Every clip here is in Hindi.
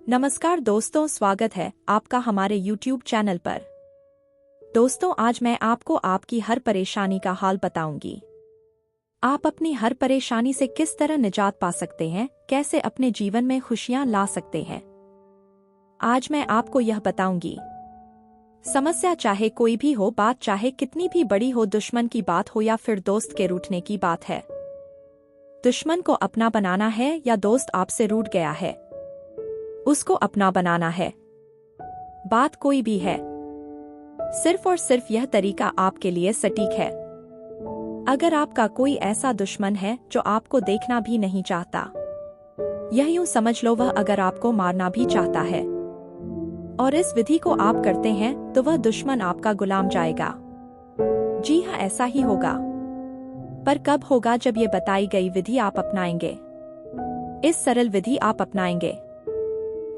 नमस्कार दोस्तों, स्वागत है आपका हमारे YouTube चैनल पर। दोस्तों, आज मैं आपको आपकी हर परेशानी का हाल बताऊंगी। आप अपनी हर परेशानी से किस तरह निजात पा सकते हैं, कैसे अपने जीवन में खुशियां ला सकते हैं। आज मैं आपको यह बताऊंगी। समस्या चाहे कोई भी हो, बात चाहे कितनी भी बड़ी हो, दुश्मन की बात हो या फिर दोस्त के रूठने की बात है। दुश्मन को अपना बनाना है या दोस्त आपसे रूठ गया है, उसको अपना बनाना है। बात कोई भी है, सिर्फ और सिर्फ यह तरीका आपके लिए सटीक है। अगर आपका कोई ऐसा दुश्मन है जो आपको देखना भी नहीं चाहता, यह यूं समझ लो वह अगर आपको मारना भी चाहता है और इस विधि को आप करते हैं तो वह दुश्मन आपका गुलाम जाएगा। जी हाँ, ऐसा ही होगा। पर कब होगा? जब ये बताई गई विधि आप अपनाएंगे। इस सरल विधि आप अपनाएंगे।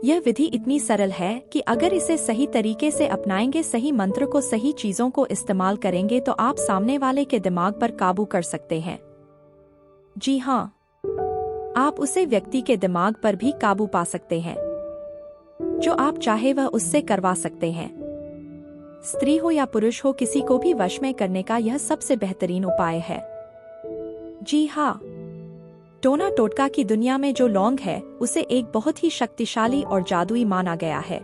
यह विधि इतनी सरल है कि अगर इसे सही तरीके से अपनाएंगे, सही मंत्र को, सही चीजों को इस्तेमाल करेंगे तो आप सामने वाले के दिमाग पर काबू कर सकते हैं। जी हाँ, आप उसे व्यक्ति के दिमाग पर भी काबू पा सकते हैं। जो आप चाहे वह उससे करवा सकते हैं। स्त्री हो या पुरुष हो, किसी को भी वश में करने का यह सबसे बेहतरीन उपाय है। जी हाँ, टोना टोटका की दुनिया में जो लौंग है उसे एक बहुत ही शक्तिशाली और जादुई माना गया है।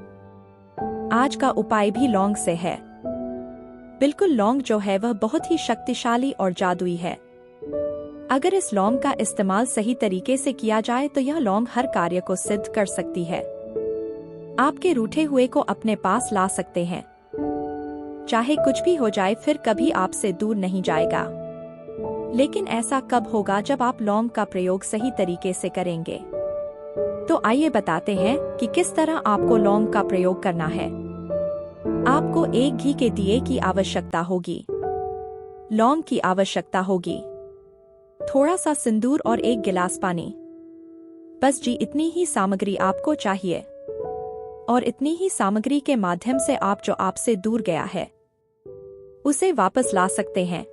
आज का उपाय भी लौंग से है। बिल्कुल, लौंग जो है वह बहुत ही शक्तिशाली और जादुई है। अगर इस लौंग का इस्तेमाल सही तरीके से किया जाए तो यह लौंग हर कार्य को सिद्ध कर सकती है। आपके रूठे हुए को अपने पास ला सकते हैं। चाहे कुछ भी हो जाए, फिर कभी आपसे दूर नहीं जाएगा। लेकिन ऐसा कब होगा? जब आप लौंग का प्रयोग सही तरीके से करेंगे। तो आइए बताते हैं कि किस तरह आपको लौंग का प्रयोग करना है। आपको एक घी के दिए की आवश्यकता होगी, लौंग की आवश्यकता होगी, थोड़ा सा सिंदूर और एक गिलास पानी। बस जी, इतनी ही सामग्री आपको चाहिए। और इतनी ही सामग्री के माध्यम से आप जो आपसे दूर गया है उसे वापस ला सकते हैं।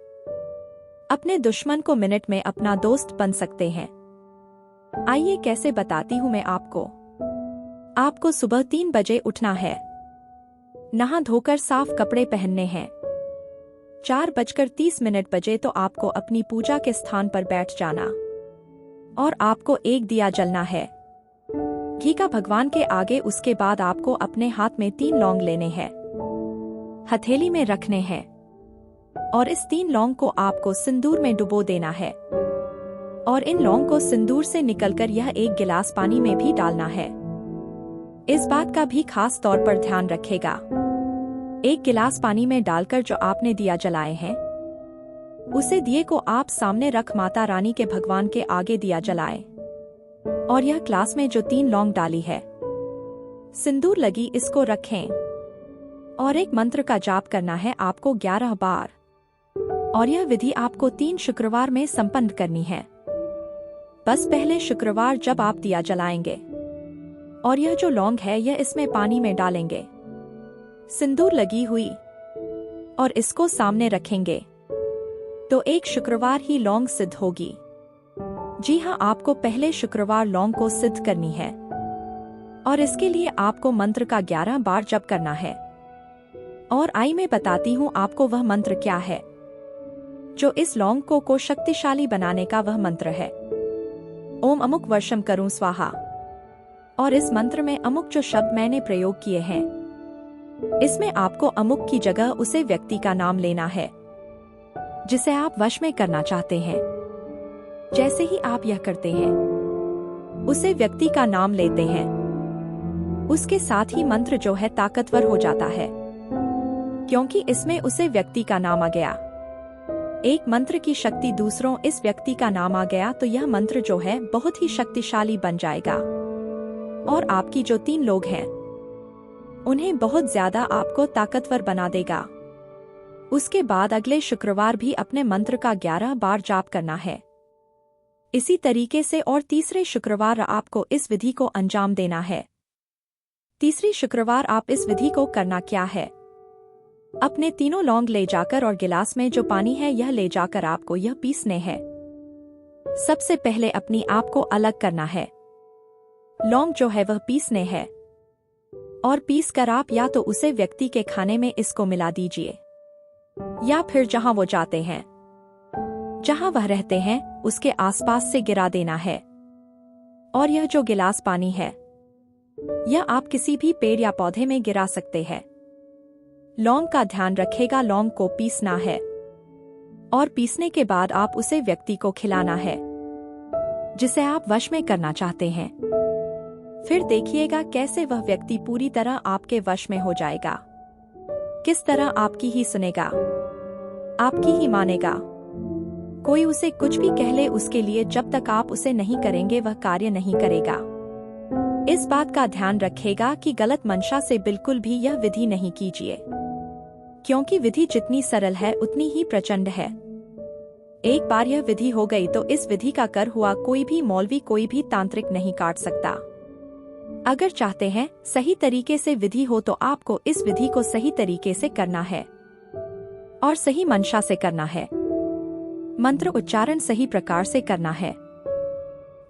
अपने दुश्मन को मिनट में अपना दोस्त बन सकते हैं। आइए कैसे बताती हूँ मैं आपको। आपको सुबह 3 बजे उठना है, नहा धोकर साफ कपड़े पहनने हैं। 4:30 बजे तो आपको अपनी पूजा के स्थान पर बैठ जाना और आपको एक दिया जलना है, घी का, भगवान के आगे। उसके बाद आपको अपने हाथ में 3 लौंग लेने हैं, हथेली में रखने हैं और इस 3 लौंग को आपको सिंदूर में डुबो देना है और इन लौंग को सिंदूर से निकलकर यह एक गिलास पानी में भी डालना है। इस बात का भी खास तौर पर ध्यान रखेगा। एक गिलास पानी में डालकर जो आपने दिया जलाए हैं उसे दिए को आप सामने रख माता रानी के, भगवान के आगे दिया जलाए और यह ग्लास में जो 3 लौंग डाली है, सिंदूर लगी, इसको रखें और एक मंत्र का जाप करना है आपको 11 बार। और यह विधि आपको 3 शुक्रवार में संपन्न करनी है। बस पहले शुक्रवार जब आप दिया जलाएंगे और यह जो लौंग है यह इसमें पानी में डालेंगे, सिंदूर लगी हुई, और इसको सामने रखेंगे, तो एक शुक्रवार ही लौंग सिद्ध होगी। जी हाँ, आपको पहले शुक्रवार लौंग को सिद्ध करनी है और इसके लिए आपको मंत्र का 11 बार जप करना है। और आई मैं बताती हूँ आपको वह मंत्र क्या है जो इस लौंग को शक्तिशाली बनाने का वह मंत्र है। ओम अमुक वर्षम करूं स्वाहा। और इस मंत्र में अमुक जो शब्द मैंने प्रयोग किए हैं, इसमें आपको अमुक की जगह उसे व्यक्ति का नाम लेना है जिसे आप वश में करना चाहते हैं। जैसे ही आप यह करते हैं, उसे व्यक्ति का नाम लेते हैं, उसके साथ ही मंत्र जो है ताकतवर हो जाता है, क्योंकि इसमें उसे व्यक्ति का नाम आ गया। एक मंत्र की शक्ति दूसरों इस व्यक्ति का नाम आ गया तो यह मंत्र जो है बहुत ही शक्तिशाली बन जाएगा और आपकी जो 3 लोग हैं उन्हें बहुत ज्यादा आपको ताकतवर बना देगा। उसके बाद अगले शुक्रवार भी अपने मंत्र का 11 बार जाप करना है। इसी तरीके से और तीसरे शुक्रवार आपको इस विधि को अंजाम देना है। तीसरी शुक्रवार आप इस विधि को करना क्या है, अपने 3 लौंग ले जाकर और गिलास में जो पानी है यह ले जाकर आपको यह पीसने हैं। सबसे पहले अपनी आप को अलग करना है। लौंग जो है वह पीसने हैं और पीस कर आप या तो उसे व्यक्ति के खाने में इसको मिला दीजिए या फिर जहां वो जाते हैं, जहां वह रहते हैं, उसके आसपास से गिरा देना है। और यह जो गिलास पानी है, यह आप किसी भी पेड़ या पौधे में गिरा सकते हैं। लौंग का ध्यान रखेगा, लौंग को पीसना है और पीसने के बाद आप उसे व्यक्ति को खिलाना है जिसे आप वश में करना चाहते हैं। फिर देखिएगा कैसे वह व्यक्ति पूरी तरह आपके वश में हो जाएगा, किस तरह आपकी ही सुनेगा, आपकी ही मानेगा। कोई उसे कुछ भी कह ले, उसके लिए जब तक आप उसे नहीं करेंगे वह कार्य नहीं करेगा। इस बात का ध्यान रखेगा कि गलत मंशा से बिल्कुल भी यह विधि नहीं कीजिए, क्योंकि विधि जितनी सरल है उतनी ही प्रचंड है। एक बार यह विधि हो गई तो इस विधि का कर हुआ कोई भी मौलवी, कोई भी तांत्रिक नहीं काट सकता। अगर चाहते हैं सही तरीके से विधि हो तो आपको इस विधि को सही तरीके से करना है और सही मंशा से करना है। मंत्र उच्चारण सही प्रकार से करना है।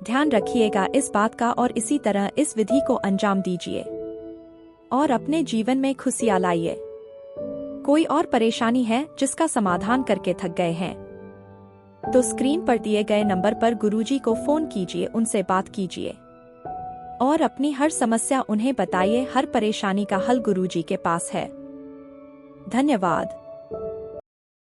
ध्यान रखिएगा इस बात का और इसी तरह इस विधि को अंजाम दीजिए और अपने जीवन में खुशियां लाइए। कोई और परेशानी है जिसका समाधान करके थक गए हैं तो स्क्रीन पर दिए गए नंबर पर गुरुजी को फोन कीजिए, उनसे बात कीजिए और अपनी हर समस्या उन्हें बताइए। हर परेशानी का हल गुरुजी के पास है। धन्यवाद।